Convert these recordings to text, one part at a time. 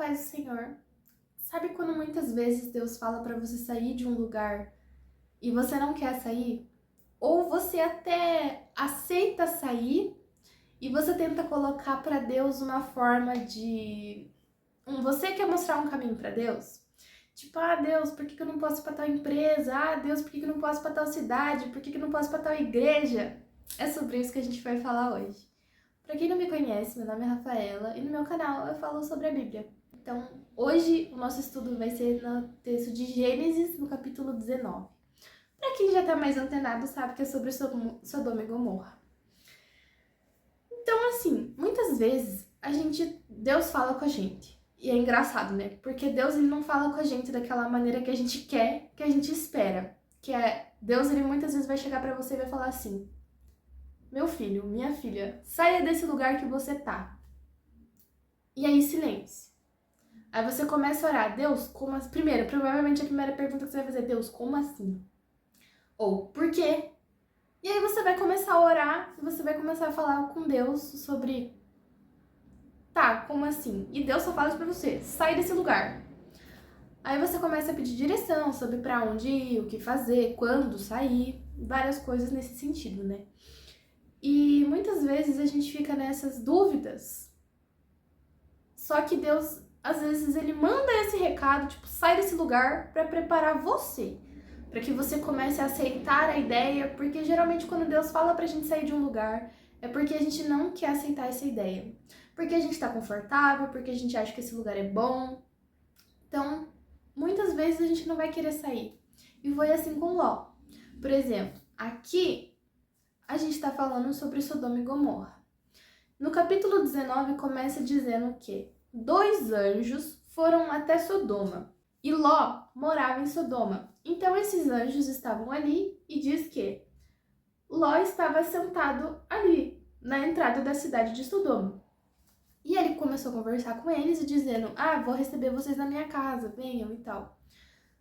paz do Senhor. Sabe quando muitas vezes Deus fala pra você sair de um lugar e você não quer sair? Ou você até aceita sair e você tenta colocar pra Deus uma forma de... Você quer mostrar um caminho pra Deus? Tipo, Deus, por que eu não posso ir pra tal empresa? Deus, por que eu não posso ir pra tal cidade? Por que eu não posso ir pra tal igreja? É sobre isso que a gente vai falar hoje. Pra quem não me conhece, meu nome é Rafaela e no meu canal eu falo sobre a Bíblia. Então, hoje o nosso estudo vai ser no texto de Gênesis, no capítulo 19. Pra quem já tá mais antenado, sabe que é sobre Sodoma e Gomorra. Então, assim, muitas vezes Deus fala com a gente. E é engraçado, né? Porque Deus ele não fala com a gente daquela maneira que a gente quer, que a gente espera. Deus ele muitas vezes vai chegar pra você e vai falar assim: meu filho, minha filha, saia desse lugar que você tá. E aí, silêncio. Aí você começa a orar: Deus, como assim? Primeiro, provavelmente a primeira pergunta que você vai fazer: Deus, como assim? Ou, por quê? E aí você vai começar a orar e você vai começar a falar com Deus sobre... Tá, como assim? E Deus só fala isso pra você: sai desse lugar. Aí você começa a pedir direção sobre pra onde ir, o que fazer, quando sair, várias coisas nesse sentido, né? E muitas vezes a gente fica nessas dúvidas. Só que Deus, às vezes, ele manda esse recado, tipo, sai desse lugar pra preparar você. Pra que você comece a aceitar a ideia, porque geralmente quando Deus fala pra gente sair de um lugar, é porque a gente não quer aceitar essa ideia. Porque a gente tá confortável, porque a gente acha que esse lugar é bom. Então, muitas vezes a gente não vai querer sair. E foi assim com Ló. Por exemplo, aqui a gente tá falando sobre Sodoma e Gomorra. No capítulo 19 começa dizendo que 2 anjos foram até Sodoma e Ló morava em Sodoma. Então esses anjos estavam ali e diz que Ló estava sentado ali, na entrada da cidade de Sodoma. E ele começou a conversar com eles e dizendo: vou receber vocês na minha casa, venham e tal.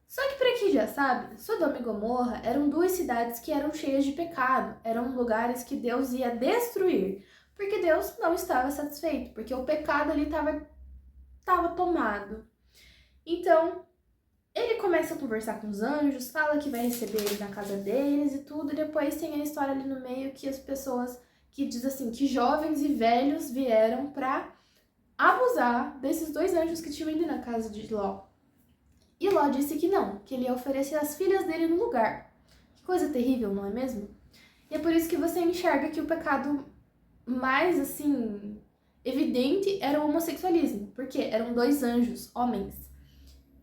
Só que pra quem já sabe, Sodoma e Gomorra eram 2 cidades que eram cheias de pecado, eram lugares que Deus ia destruir, porque Deus não estava satisfeito, porque o pecado ali estava tomado. Então, ele começa a conversar com os anjos, fala que vai receber eles na casa deles e tudo, e depois tem a história ali no meio que as pessoas, que diz assim, que jovens e velhos vieram pra abusar desses 2 anjos que tinham ido na casa de Ló. E Ló disse que não, que ele ia oferecer as filhas dele no lugar. Que coisa terrível, não é mesmo? E é por isso que você enxerga que o pecado mais, assim, evidente era o homossexualismo. Porque eram 2 anjos, homens.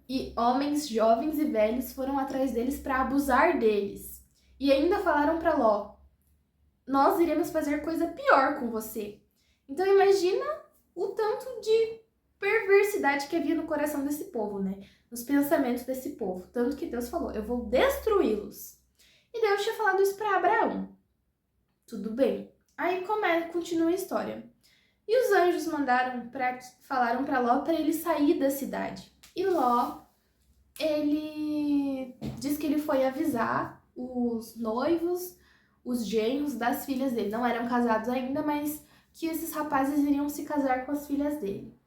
E homens jovens e velhos foram atrás deles para abusar deles. E ainda falaram para Ló: nós iremos fazer coisa pior com você. Então imagina o tanto de perversidade que havia no coração desse povo, né? Nos pensamentos desse povo. Tanto que Deus falou: eu vou destruí-los. E Deus tinha falado isso para Abraão. Tudo bem. Aí continua a história. E os anjos falaram para Ló para ele sair da cidade. E Ló, ele diz que ele foi avisar os noivos, os genros das filhas dele. Não eram casados ainda, mas que esses rapazes iriam se casar com as filhas dele.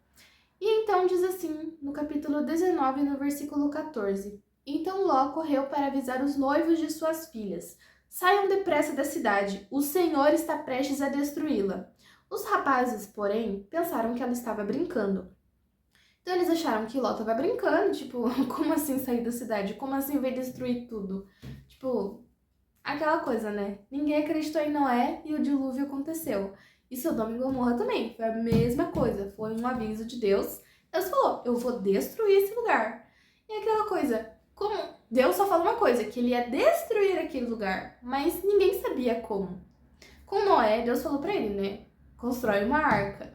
E então diz assim, no capítulo 19, no versículo 14: então Ló correu para avisar os noivos de suas filhas: saiam depressa da cidade, o Senhor está prestes a destruí-la. Os rapazes, porém, pensaram que ela estava brincando. Então eles acharam que Ló estava brincando, tipo, como assim sair da cidade? Como assim vai destruir tudo? Tipo, aquela coisa, né? Ninguém acreditou em Noé e o dilúvio aconteceu. E Sodoma e Gomorra também, foi a mesma coisa, foi um aviso de Deus. Deus falou: eu vou destruir esse lugar. E aquela coisa, como Deus só falou uma coisa, que ele ia destruir aquele lugar, mas ninguém sabia como. Com Noé, Deus falou pra ele, né? Constrói uma arca.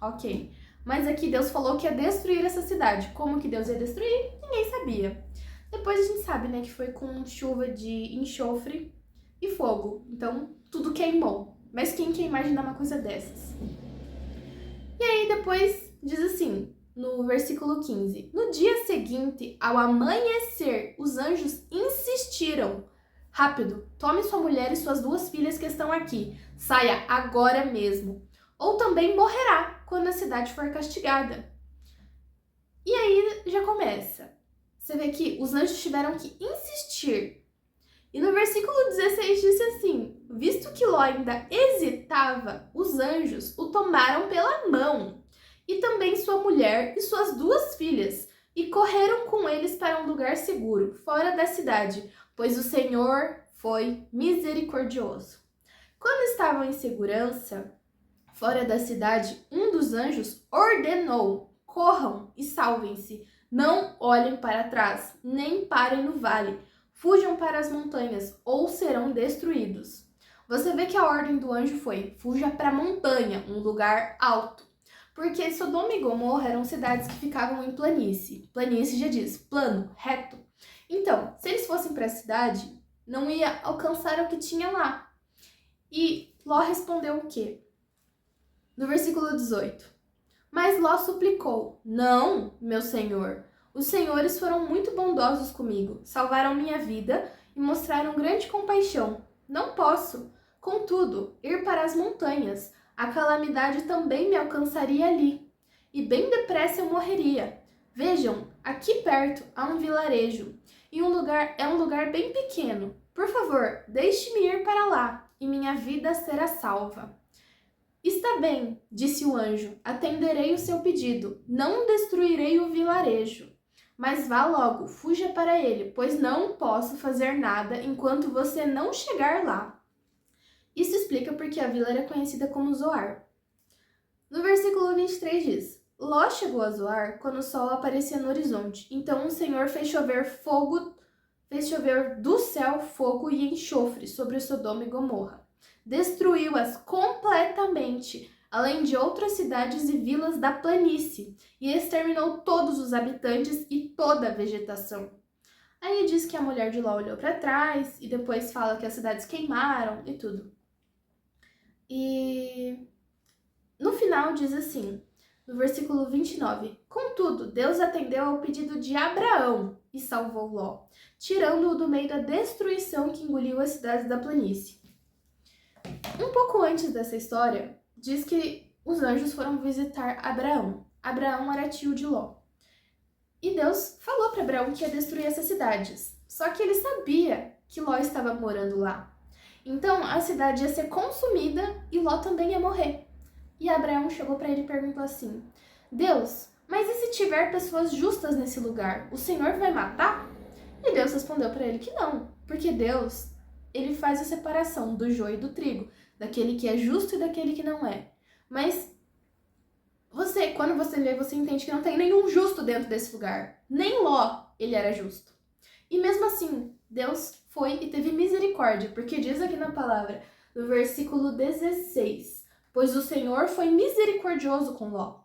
Ok. Mas aqui Deus falou que ia destruir essa cidade. Como que Deus ia destruir? Ninguém sabia. Depois a gente sabe, né, que foi com chuva de enxofre e fogo. Então, tudo queimou. Mas quem quer imaginar uma coisa dessas? E aí depois diz assim, no versículo 15: no dia seguinte, ao amanhecer, os anjos insistiram: rápido, tome sua mulher e suas 2 filhas que estão aqui. Saia agora mesmo, ou também morrerá quando a cidade for castigada. E aí já começa. Você vê que os anjos tiveram que insistir. E no versículo 16 disse assim: visto que Ló ainda hesitava, os anjos o tomaram pela mão, e também sua mulher e suas 2 filhas, e correram com eles para um lugar seguro, fora da cidade, pois o Senhor foi misericordioso. Quando estavam em segurança, fora da cidade, um dos anjos ordenou: corram e salvem-se, não olhem para trás, nem parem no vale. Fujam para as montanhas, ou serão destruídos. Você vê que a ordem do anjo foi: fuja para a montanha, um lugar alto. Porque Sodoma e Gomorra eram cidades que ficavam em planície. Planície já diz, plano, reto. Então, se eles fossem para a cidade, não ia alcançar o que tinha lá. E Ló respondeu o quê? No versículo 18. Mas Ló suplicou: não, meu senhor. Os senhores foram muito bondosos comigo, salvaram minha vida e mostraram grande compaixão. Não posso, contudo, ir para as montanhas. A calamidade também me alcançaria ali, e bem depressa eu morreria. Vejam, aqui perto há um vilarejo, e é um lugar bem pequeno. Por favor, deixe-me ir para lá, e minha vida será salva. Está bem, disse o anjo, atenderei o seu pedido. Não destruirei o vilarejo. Mas vá logo, fuja para ele, pois não posso fazer nada enquanto você não chegar lá. Isso explica porque a vila era conhecida como Zoar. No versículo 23 diz: Ló chegou a Zoar quando o sol aparecia no horizonte. Então o Senhor fez chover do céu fogo e enxofre sobre Sodoma e Gomorra. Destruiu-as completamente, além de outras cidades e vilas da planície, e exterminou todos os habitantes e toda a vegetação. Aí diz que a mulher de Ló olhou para trás, e depois fala que as cidades queimaram e tudo. E no final diz assim, no versículo 29, contudo, Deus atendeu ao pedido de Abraão e salvou Ló, tirando-o do meio da destruição que engoliu as cidades da planície. Um pouco antes dessa história, diz que os anjos foram visitar Abraão. Abraão era tio de Ló. E Deus falou para Abraão que ia destruir essas cidades. Só que ele sabia que Ló estava morando lá. Então a cidade ia ser consumida e Ló também ia morrer. E Abraão chegou para ele e perguntou assim: Deus, mas e se tiver pessoas justas nesse lugar? O Senhor vai matar? E Deus respondeu para ele que não, porque Deus, ele faz a separação do joio e do trigo, daquele que é justo e daquele que não é. Mas quando você lê, você entende que não tem nenhum justo dentro desse lugar. Nem Ló, ele era justo. E mesmo assim, Deus foi e teve misericórdia, porque diz aqui na palavra, no versículo 16, pois o Senhor foi misericordioso com Ló.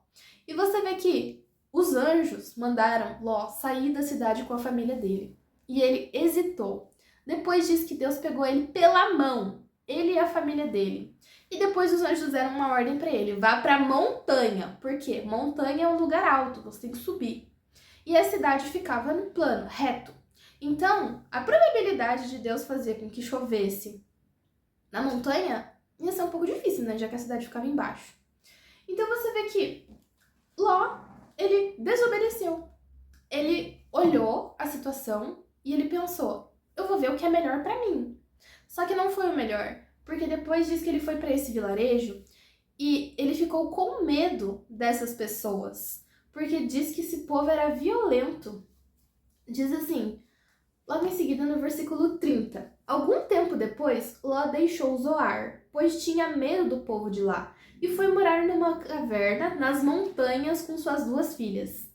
E você vê que os anjos mandaram Ló sair da cidade com a família dele. E ele hesitou. Depois diz que Deus pegou ele pela mão, ele e a família dele. E depois os anjos deram uma ordem para ele: vá para a montanha. Por quê? Montanha é um lugar alto, você tem que subir. E a cidade ficava no plano, reto. Então, a probabilidade de Deus fazer com que chovesse na montanha ia ser um pouco difícil, né? Já que a cidade ficava embaixo. Então você vê que Ló, ele desobedeceu. Ele olhou a situação e ele pensou: eu vou ver o que é melhor para mim. Só que não foi o melhor, porque depois diz que ele foi para esse vilarejo e ele ficou com medo dessas pessoas, porque diz que esse povo era violento. Diz assim, logo em seguida no versículo 30, algum tempo depois, Ló deixou Zoar, pois tinha medo do povo de lá, e foi morar numa caverna nas montanhas com suas 2 filhas.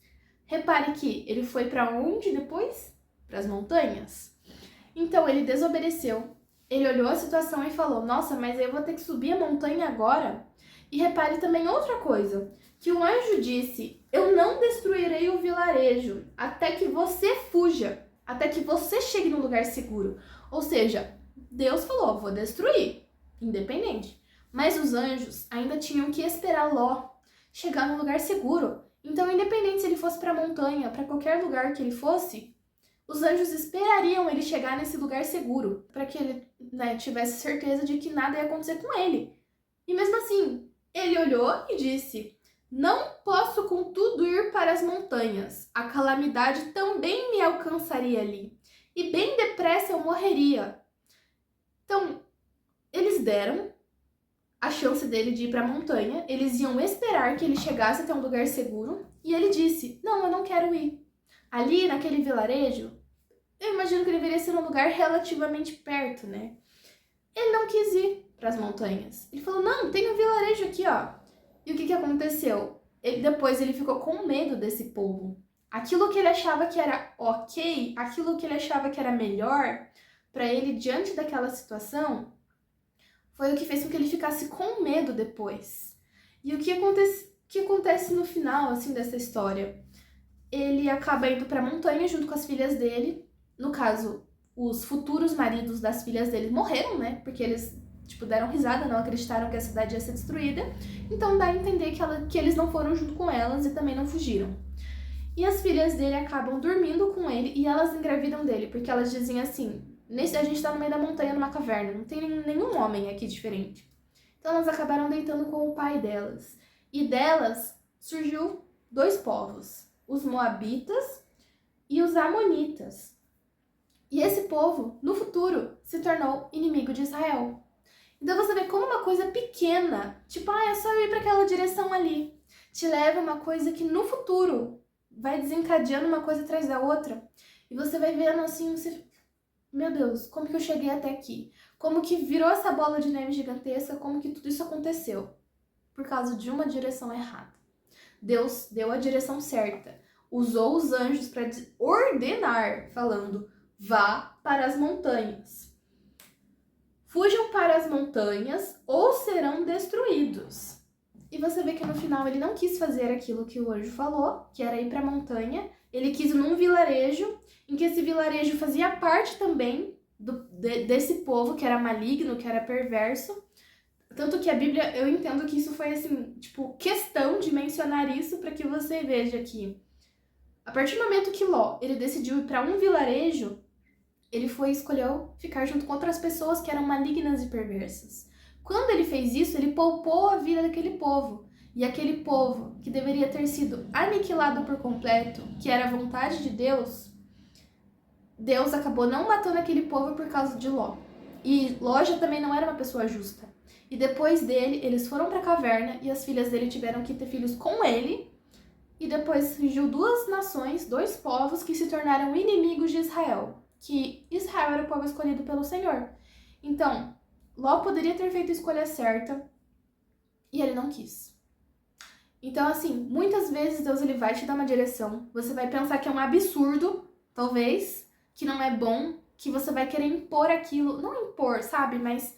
Repare que ele foi para onde depois? Para as montanhas. Então ele desobedeceu. Ele olhou a situação e falou: nossa, mas eu vou ter que subir a montanha agora? E repare também outra coisa, que o anjo disse: eu não destruirei o vilarejo até que você fuja, até que você chegue num lugar seguro. Ou seja, Deus falou: vou destruir, independente. Mas os anjos ainda tinham que esperar Ló chegar num lugar seguro. Então, independente se ele fosse para a montanha, para qualquer lugar que ele fosse, os anjos esperariam ele chegar nesse lugar seguro, para que ele, tivesse certeza de que nada ia acontecer com ele. E mesmo assim, ele olhou e disse: Não posso, contudo, ir para as montanhas. A calamidade também me alcançaria ali, e bem depressa eu morreria. Então, eles deram a chance dele de ir para a montanha, eles iam esperar que ele chegasse até um lugar seguro, e ele disse: não, eu não quero ir. Ali, naquele vilarejo, eu imagino que deveria ser um lugar relativamente perto, né? Ele não quis ir para as montanhas. Ele falou: não, tem um vilarejo aqui, ó. E o que aconteceu? Depois ele ficou com medo desse povo. Aquilo que ele achava que era ok, aquilo que ele achava que era melhor para ele diante daquela situação, foi o que fez com que ele ficasse com medo depois. E o que acontece no final, assim, dessa história? Ele acaba indo para a montanha junto com as filhas dele. No caso, os futuros maridos das filhas dele morreram, né? Porque eles, deram risada, não acreditaram que a cidade ia ser destruída. Então dá a entender que eles não foram junto com elas e também não fugiram. E as filhas dele acabam dormindo com ele e elas engravidam dele, porque elas dizem assim: a gente tá no meio da montanha, numa caverna, não tem nenhum homem aqui diferente. Então elas acabaram deitando com o pai delas. E delas surgiu 2 povos, os Moabitas e os Amonitas. E esse povo, no futuro, se tornou inimigo de Israel. Então você vê como uma coisa pequena, é só eu ir para aquela direção ali, te leva a uma coisa que no futuro vai desencadeando uma coisa atrás da outra. E você vai vendo assim, meu Deus, como que eu cheguei até aqui? Como que virou essa bola de neve gigantesca? Como que tudo isso aconteceu? Por causa de uma direção errada. Deus deu a direção certa. Usou os anjos para ordenar, falando: vá para as montanhas. Fujam para as montanhas ou serão destruídos. E você vê que no final ele não quis fazer aquilo que o anjo falou, que era ir para a montanha. Ele quis ir num vilarejo, em que esse vilarejo fazia parte também desse povo que era maligno, que era perverso. Tanto que a Bíblia, eu entendo que isso foi assim, questão de mencionar isso para que você veja que a partir do momento que Ló, ele decidiu ir para um vilarejo, ele escolheu ficar junto com outras pessoas que eram malignas e perversas. Quando ele fez isso, ele poupou a vida daquele povo. E aquele povo que deveria ter sido aniquilado por completo, que era a vontade de Deus, Deus acabou não matando aquele povo por causa de Ló. E Ló já também não era uma pessoa justa. E depois dele, eles foram para a caverna e as filhas dele tiveram que ter filhos com ele. E depois surgiu 2 nações, 2 povos que se tornaram inimigos de Israel. Que Israel era o povo escolhido pelo Senhor. Então, Ló poderia ter feito a escolha certa e ele não quis. Então, assim, muitas vezes Deus ele vai te dar uma direção. Você vai pensar que é um absurdo, talvez, que não é bom, que você vai querer impor aquilo. Não impor, sabe? Mas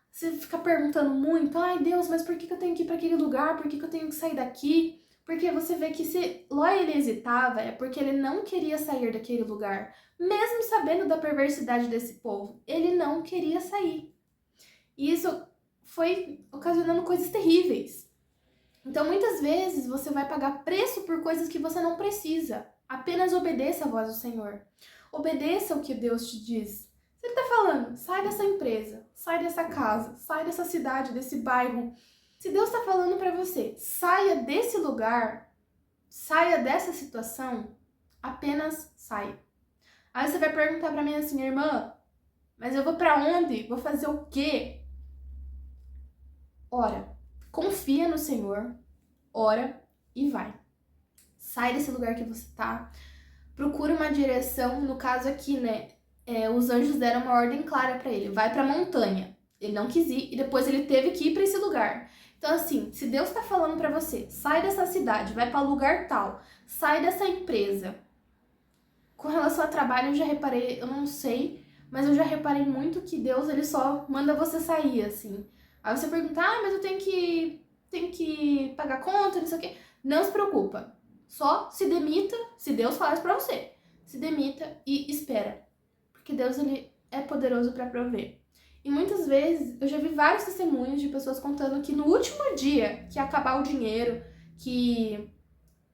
você fica perguntando muito: ai Deus, mas por que eu tenho que ir para aquele lugar? Por que eu tenho que sair daqui? Porque você vê que se Ló ele hesitava, é porque ele não queria sair daquele lugar. Mesmo sabendo da perversidade desse povo, ele não queria sair. E isso foi ocasionando coisas terríveis. Então, muitas vezes, você vai pagar preço por coisas que você não precisa. Apenas obedeça a voz do Senhor. Obedeça o que Deus te diz. Se Ele está falando: sai dessa empresa, sai dessa casa, sai dessa cidade, desse bairro. Se Deus está falando para você: saia desse lugar, saia dessa situação, apenas saia. Aí você vai perguntar para mim assim: irmã, mas eu vou para onde? Vou fazer o quê? Ora, confia no Senhor, ora e vai. Sai desse lugar que você tá, procura uma direção. No caso aqui, né, os anjos deram uma ordem clara para ele: vai pra montanha. Ele não quis ir e depois ele teve que ir para esse lugar. Então, assim, se Deus tá falando para você: sai dessa cidade, vai para lugar tal, sai dessa empresa. Com relação a trabalho, eu já reparei, eu não sei, mas eu já reparei muito que Deus ele só manda você sair, assim. Aí você pergunta: ah, mas eu tenho que pagar conta, não sei o quê. Não se preocupa. Só se demita, se Deus falar isso pra você. Se demita e espera. Porque Deus ele é poderoso para prover. E muitas vezes eu já vi vários testemunhos de pessoas contando que no último dia que ia acabar o dinheiro, que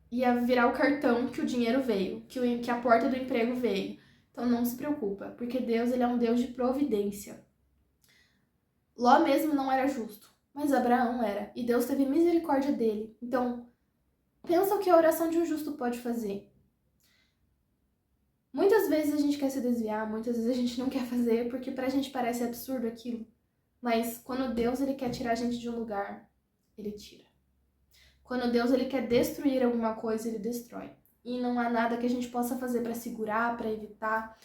ia virar o cartão, que o dinheiro veio, que a porta do emprego veio. Então não se preocupa, porque Deus ele é um Deus de providência. Ló mesmo não era justo, mas Abraão era, e Deus teve misericórdia dele. Então, Pensa o que a oração de um justo pode fazer. Muitas vezes a gente quer se desviar, muitas vezes a gente não quer fazer, porque pra gente parece absurdo aquilo. Mas quando Deus ele quer tirar a gente de um lugar, ele tira. Quando Deus ele quer destruir alguma coisa, ele destrói. E não há nada que a gente possa fazer para segurar, para evitar.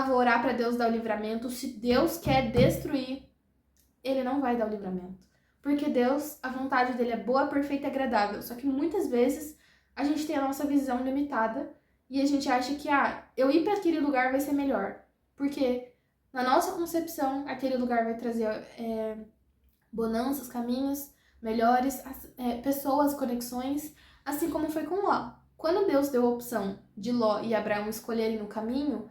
Vou orar para Deus dar o livramento. Se Deus quer destruir, ele não vai dar o livramento. Porque Deus, a vontade dele é boa, perfeita e agradável. Só que muitas vezes a gente tem a nossa visão limitada e a gente acha que, eu ir para aquele lugar vai ser melhor. Porque na nossa concepção, aquele lugar vai trazer bonanças, caminhos melhores, pessoas, conexões, assim como foi com Ló. Quando Deus deu a opção de Ló e Abraão escolherem o caminho,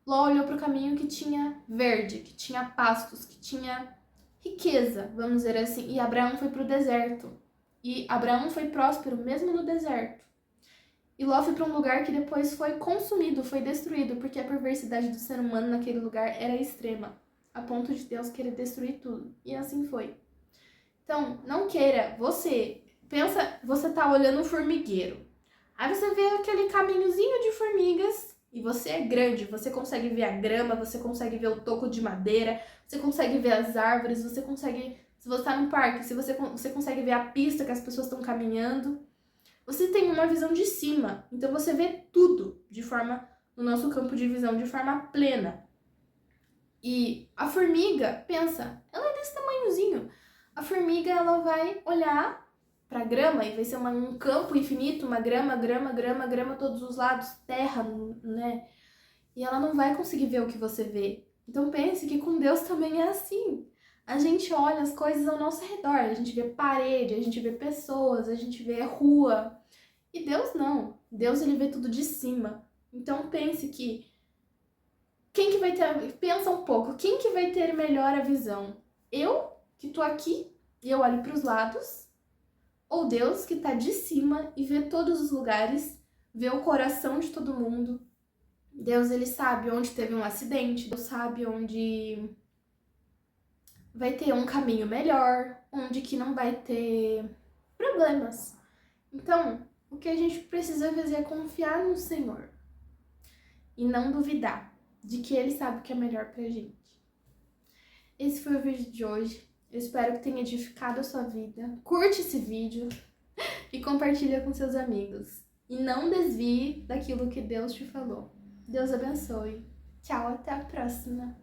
Ló olhou para o caminho que tinha verde, que tinha pastos, que tinha riqueza, vamos dizer assim, e Abraão foi para o deserto. E Abraão foi próspero mesmo no deserto. E Ló foi para um lugar que depois foi consumido, foi destruído, porque a perversidade do ser humano naquele lugar era extrema, a ponto de Deus querer destruir tudo. E assim foi. Então, não queira, você tá olhando um formigueiro. Aí você vê aquele caminhozinho de formigas e você é grande, você consegue ver a grama, você consegue ver o toco de madeira, você consegue ver as árvores, você consegue, se você tá num parque, se você consegue ver a pista que as pessoas estão caminhando. Você tem uma visão de cima, então você vê tudo no nosso campo de visão, de forma plena. E a formiga, pensa, ela é desse tamanhozinho. A formiga, ela vai olhar pra grama e vai ser um campo infinito, uma grama, todos os lados, terra, né? E ela não vai conseguir ver o que você vê. Então pense que com Deus também é assim. A gente olha as coisas ao nosso redor, a gente vê parede, a gente vê pessoas, a gente vê rua. E Deus não. Deus ele vê tudo de cima. Então pense que pensa um pouco, quem que vai ter melhor a visão? Eu, que tô aqui e eu olho para os lados, ou Deus que tá de cima e vê todos os lugares, vê o coração de todo mundo. Deus ele sabe onde teve um acidente, Deus sabe onde vai ter um caminho melhor, onde que não vai ter problemas. Então, o que a gente precisa fazer é confiar no Senhor e não duvidar de que Ele sabe o que é melhor pra gente. Esse foi o vídeo de hoje. Eu espero que tenha edificado a sua vida. Curte esse vídeo e compartilha com seus amigos. E não desvie daquilo que Deus te falou. Deus abençoe. Tchau, até a próxima.